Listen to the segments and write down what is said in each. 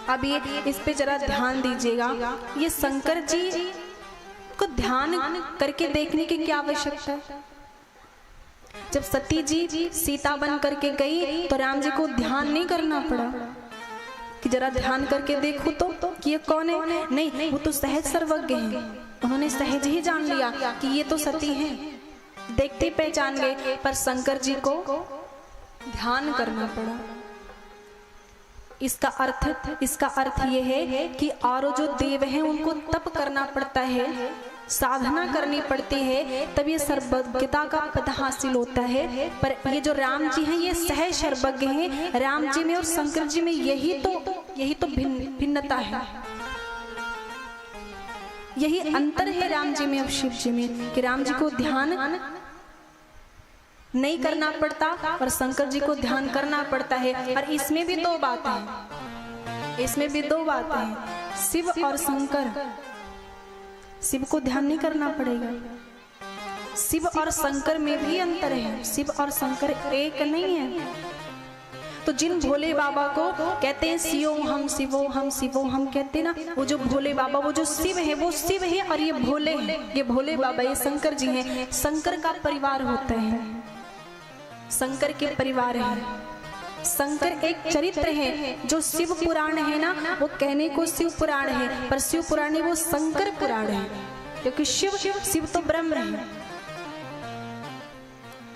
अब ये इस पे जरा ध्यान दीजिएगा, ये शंकर जी को ध्यान करके देखने की क्या आवश्यकता है। जब सती जी सीता बन करके गई तो राम जी को ध्यान नहीं करना पड़ा कि जरा ध्यान करके देखो तो कि ये कौन है। नहीं, वो तो सहज सर्वज्ञ हैं, उन्होंने सहज ही जान लिया कि ये तो सती हैं, देखते पहचान गए। पर शंकर जी को ध्यान करना पड़ा। इसका अर्थ ये है कि और जो देव हैं उनको तप करना पड़ता है, साधना करनी पड़ती है, तब ये सर्वज्ञता का पद हासिल होता है। पर ये जो राम जी हैं ये सहज सर्वज्ञ हैं। राम जी में और शंकर जी में यही तो भिन्नता है, यही अंतर है राम जी में और शिव जी में, कि राम जी को ध्यान नहीं करना पड़ता और शंकर जी को ध्यान करना पड़ता है। और इसमें भी दो बातें हैं, शिव और शंकर। शिव को ध्यान नहीं करना पड़ेगा, शिव और शंकर में भी अंतर है, शिव और शंकर एक नहीं है। तो जिन भोले बाबा को कहते हैं शिवोहम शिवोहम शिवोहम कहते हैं ना, वो जो भोले बाबा, वो जो शिव है वो शिव है, और ये भोले हैं, ये भोले बाबा, ये शंकर जी हैं। शंकर का परिवार होता है, शंकर के परिवार है। शंकर एक चरित्र है, जो शिव पुराण है ना, वो कहने को शिव पुराण है, पर शिव पुराण नहीं, वो शंकर पुराण है, क्योंकि शिव तो ब्रह्म है।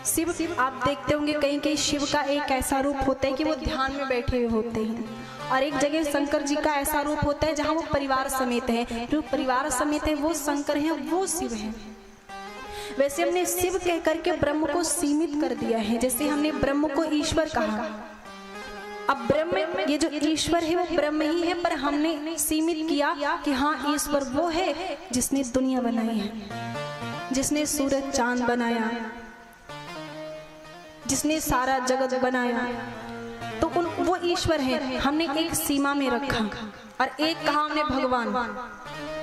शिव आप देखते होंगे कहीं कहीं शिव का एक ऐसा रूप होता है कि वो ध्यान में बैठे हुए होते हैं, और एक जगह शंकर जी का ऐसा रूप होता है जहाँ वो परिवार समेत है। जो परिवार समेत है वो शंकर है, वो शिव है। वैसे हमने शिव कह करके ब्रह्म को सीमित कर दिया है, जैसे हमने ब्रह्म को ईश्वर कहा। अब ब्रह्म, ये जो ईश्वर है वो ब्रह्म ही है, पर हमने सीमित किया कि हाँ ईश्वर वो है जिसने दुनिया बनाई है, जिसने सूरज चांद बनाया, जिसने सारा जगत बनाया, तो वो ईश्वर है। हमने एक सीमा में रखा और एक कहा हमने भगवान।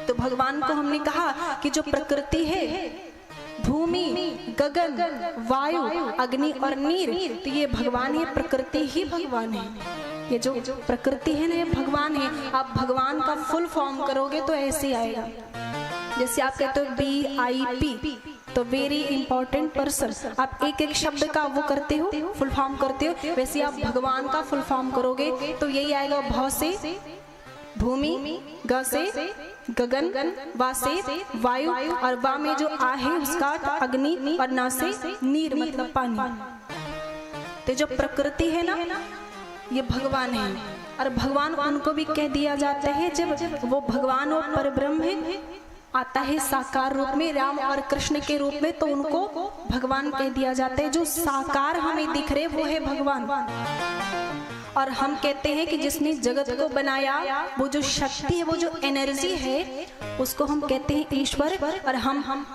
तो भगवान को हमने कहा कि जो प्रकृति है, भूमि, गगन, वायु, अग्नि और नीर, तो ये भगवान, ये प्रकृति ही भगवान है। ये जो प्रकृति है ना, ये भगवान है। आप भगवान का फुल फॉर्म करोगे तो ऐसे आएगा, जैसे आप कहते हो BIP, तो वेरी इंपॉर्टेंट पर्सन। आप एक एक शब्द का वो करते हो, फुल फॉर्म करते हो, वैसे आप भगवान का फुल फॉर्म करोगे तो यही आएगा, भ से भूमि, ग से गगन, वा से वायु, और वा में जो आ है उसका अग्नि, और ना से नीर मतलब पानी। तो जो प्रकृति है ना, ये भगवान है। और भगवान उनको भी कह दिया जाता है जब वो भगवान और परब्रह्म है, आता है साकार रूप में, राम और कृष्ण के रूप में, तो उनको भगवान कह दिया जाता है। जो साकार हमें दिख रहे वो है भगवान। और हम कहते हैं कि जिसने जगत को बनाया, वो जो शक्ति है, वो जो एनर्जी है, उसको हम कहते हैं ईश्वर। और हम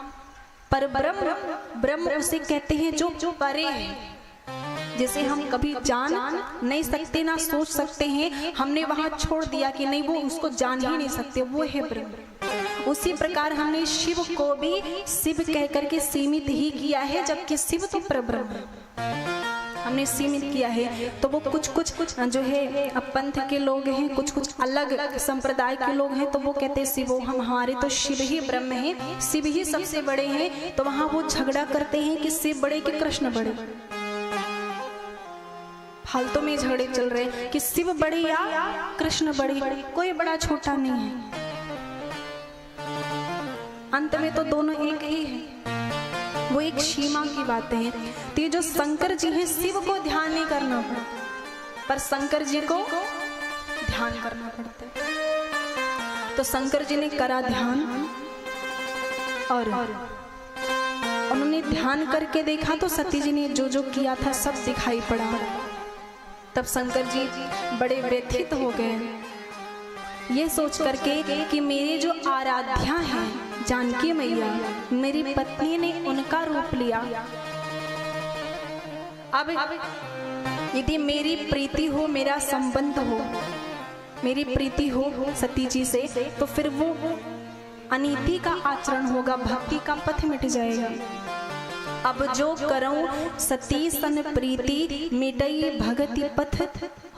परब्रह्म, ब्रह्म उसे कहते हैं जो परे है, जिसे हम कभी जान नहीं सकते, ना सोच सकते हैं। हमने वहां छोड़ दिया कि नहीं, वो उसको जान ही नहीं सकते, वो है ब्रह्म। उसी प्रकार हमने शिव को भी शिव कह करके सीमित ही किया है, जबकि शिव तो परब्रह्म है, हमने सीमित किया है। तो वो कुछ जो है अब पंथ के लोग हैं, कुछ अलग संप्रदाय के लोग हैं, तो वो कहते हैं शिवो हम, हमारे तो शिव ही ब्रह्म है, शिव ही सबसे बड़े हैं। तो वहां वो झगड़ा करते हैं कि शिव बड़े कि कृष्ण बड़े, फालतू में झगड़े चल रहे हैं कि शिव बड़े या कृष्ण बड़े, कोई बड़ा छोटा नहीं है, अंत में तो दोनों एक ही है। वो एक सीमा की बातें हैं। तो ये जो शंकर जी हैं, शिव को ध्यान नहीं करना पड़ता, पर शंकर जी को ध्यान करना पड़ता है। तो शंकर जी ने करा ध्यान, और उन्होंने ध्यान करके देखा तो सती जी ने जो जो किया था सब दिखाई पड़ा। तब शंकर जी बड़े व्यथित हो गए, ये सोच करके कि मेरे जो आराध्या हैं जानकी मैया, मेरी पत्नी ने उनका रूप लिया। अब यदि मेरी प्रीति हो, मेरा संबंध हो, मेरी प्रीति हो सती जी से, तो फिर वो अनीति का आचरण होगा, भक्ति का पथ मिट जाएगा। अब जो करऊं सती सन प्रीति, मिटई भगति पथ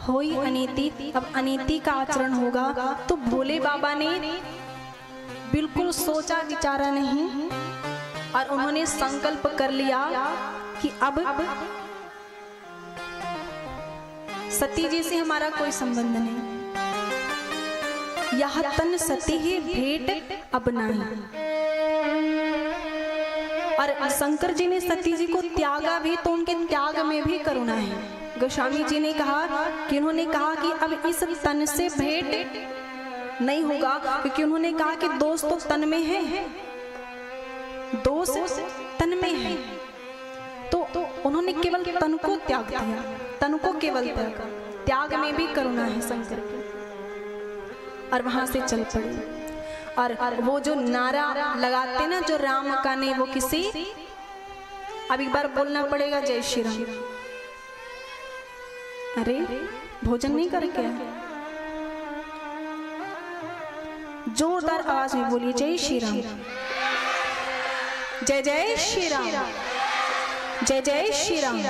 होई अनीति, अब अनीति का आचरण होगा। तो भोले बाबा ने बिल्कुल सोचा विचारा नहीं और उन्होंने संकल्प कर लिया कि अब सती जी से हमारा कोई संबंध नहीं, यह तन सती ही भेंट अब नहीं। और शंकर जी ने सती जी को त्यागा भी, तो उनके त्याग में भी करुणा है। गोस्वामी जी ने कहा कि उन्होंने कहा कि अब इस तन से भेंट नहीं होगा, क्योंकि उन्होंने कहा कि दोष तो तन में है, दोष तन में है। तो उन्होंने केवल तन को त्याग दिया, तन को केवल त्याग में भी करुणा है शंकर की। और वहां से चल पड़े। और वो जो नारा लगाते ना, जो राम का ने, वो किसी, अब एक बार बोलना पड़ेगा, जय श्री राम। अरे भोजन नहीं करके, जोरदार आवाज में बोलिए, जय श्री राम, जय जय श्री राम, जय जय श्री राम।